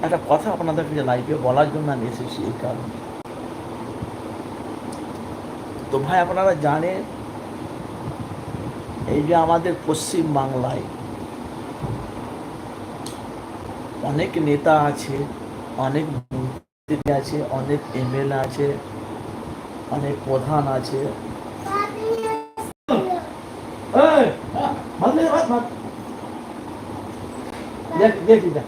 একটা কথা আপনাদের কাছে লাইভে বলার জন্য আমি এসেছি এই কারণে। তো ভাই আপনারা জানেন এই যে আমাদের পশ্চিম বাংলায় অনেক নেতা আছে, অনেক মন্ত্রী আছে, অনেক এমএলএ আছে, অনেক প্রধান আছে। দেখি দেখ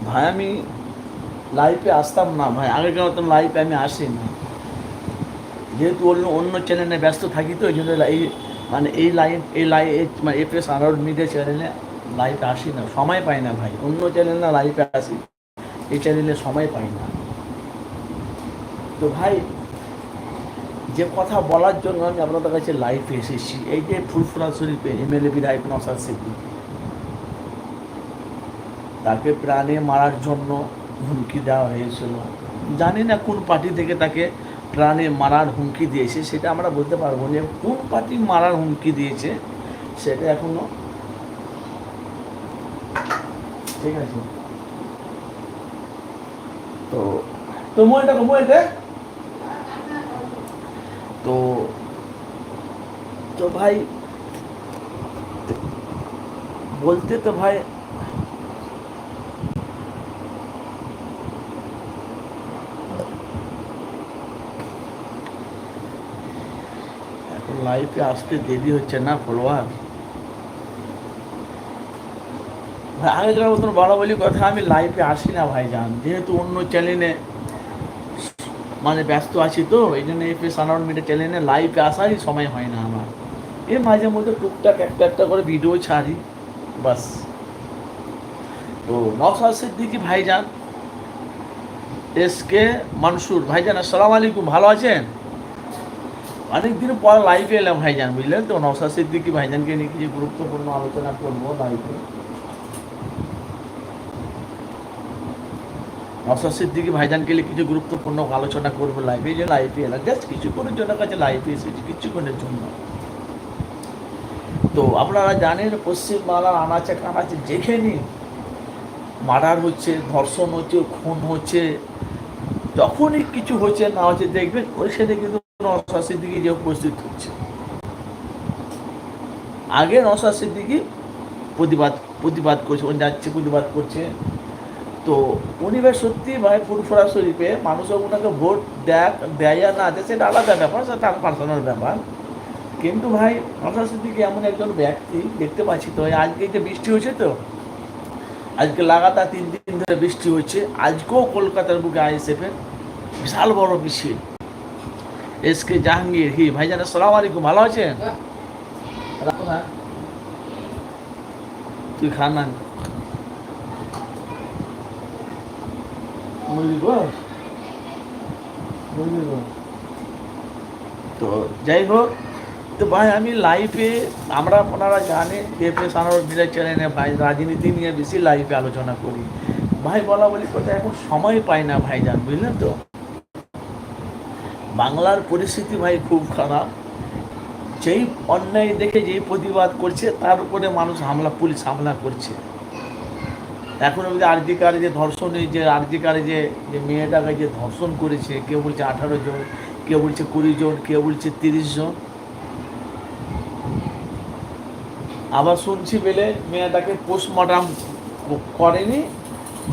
ভাই, আমি লাইভে আসতাম না ভাই, আগেকার মতন লাইভে আমি আসি না, যেহেতু অন্য অন্য চ্যানেলে ব্যস্ত থাকি, তো এই জন্য মানে এফএস আনারুল মিডিয়া চ্যানেলে লাইভে আসি না, সময় পাই না ভাই। অন্য চ্যানেলে লাইভে আসি, এই চ্যানেলে সময় পাই না। তো ভাই, যে কথা বলার জন্য আমি আপনাদের কাছে লাইভে এসেছি, এই যে ফুরফুরা শরীফে এমএলএ বিধায়ক নওশাদ সিদ্দিকী, তাকে প্রাণে মারার জন্য হুমকি দেওয়া হয়েছিল। জানি না কোন পার্টি থেকে তাকে প্রাণে মারার হুমকি দিয়েছে, সেটা আমরা বলতে পারবো না। কোন পার্টি মারার হুমকি দিয়েছে সেটা এখনো ঠিক আছে। তো তো তো তো ভাই বলতে তো ভাই এখন লাইফে আসতে দেরি হচ্ছে না ফলোয়ার। ভাই আগেকার মতন বলা বলি কথা, আমি লাইফে আসি না ভাইজান, যেহেতু অন্য চ্যানেলে মানে ব্যস্ত আছি, তো এই জন্য এফএস আনারুল মিডিয়া চ্যানেলে লাইভে আসারই সময় হয় না আমার। মাঝে মধ্যে টুকটাক একটা একটা করে ভিডিও ছাড়ি, বাস। তো নওশাদ সিদ্দিকী ভাইজান, এসকে মনসুর ভাইজান, আসসালামু আলাইকুম, ভালো আছেন? অনেকদিন পর লাইভে এলাম ভাইজান, বুঝলেন তো। নওশাদ সিদ্দিকী ভাইজানকে নিয়ে কিছু গুরুত্বপূর্ণ আলোচনা করবো লাইভে। নওশাদ সিদ্দিকী ভাইজানকে নিয়ে কিছু গুরুত্বপূর্ণ আলোচনা করবো লাইভে, যে লাইভে এলাম জাস্ট কিছুক্ষণের জন্য, কাছে লাইভে এসেছি কিছুক্ষণের জন্য। তো আপনারা জানেন পশ্চিমবাংলার আনাচে কানাচে যেখানে মার্ডার হচ্ছে, ধর্ষণ হচ্ছে, খুন হচ্ছে, যখনই কিছু হচ্ছে না হচ্ছে, দেখবেন ওই সাথে কিন্তু নওশাদ সিদ্দিকী যে উপস্থিত হচ্ছে। আগে নওশাদ সিদ্দিকী প্রতিবাদ প্রতিবাদ করছে, উনি যাচ্ছে প্রতিবাদ করছে। তো উনি ভাই সত্যি ভাই ফুরফুরা শরীফে মানুষ ওনাকে ভোট দেয় না দেয় সেটা আলাদা ব্যাপার, সেটা তার পার্সোনাল ব্যাপার। কিন্তু ভাই নওশাদ সিদ্দিকী এমন একজন ব্যক্তি, দেখতে পাচ্ছি তো আজকে যে বৃষ্টি হয়েছে, তো আজকে লাগাতার 3 দিন ধরে বৃষ্টি হচ্ছে। আজকেও কলকাতার বুকে আইএসএফের বিশাল বড় মিছিল। এসকে জাহাঙ্গীর ভাইজান, আসসালামু আলাইকুম, ভালো আছেন? রাখো না, তুই খা না, তো যাই হোক। তো ভাই আমি লাইভে, আপনারা জানেন এফএস আনারুল মিডিয়া চ্যানেলে ভাই রাজনীতি নিয়ে বেশি লাইভে আলোচনা করি ভাই। বলা বলি কথা, এখন সময় পাই না ভাইজান, বুঝলেন তো। বাংলার পরিস্থিতি ভাই খুব খারাপ। যেই অন্যায় দেখে যেই প্রতিবাদ করছে, তার উপরে মানুষ পুলিশ হামলা করছে। এখন অবধি আরজিকারে যে ধর্ষণে, যে আরজিকারে যে যে মেয়েটাকে যে ধর্ষণ করেছে, কেউ বলছে 18 জন, কেউ বলছে 20 জন, কেউ বলছে 30 জন। আবার শুনছি বেলে মেয়েটাকে পোস্টমর্টম করেনি,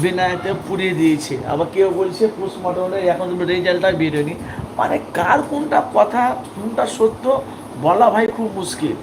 বিনায়তে পুড়িয়ে দিয়েছে। আবার কেউ বলছে পোস্টমর্টমের এখন রেজাল্টটা বেরোয়নি। মানে কার কোনটা কথা, কোনটা সত্য বলা ভাই খুব মুশকিল।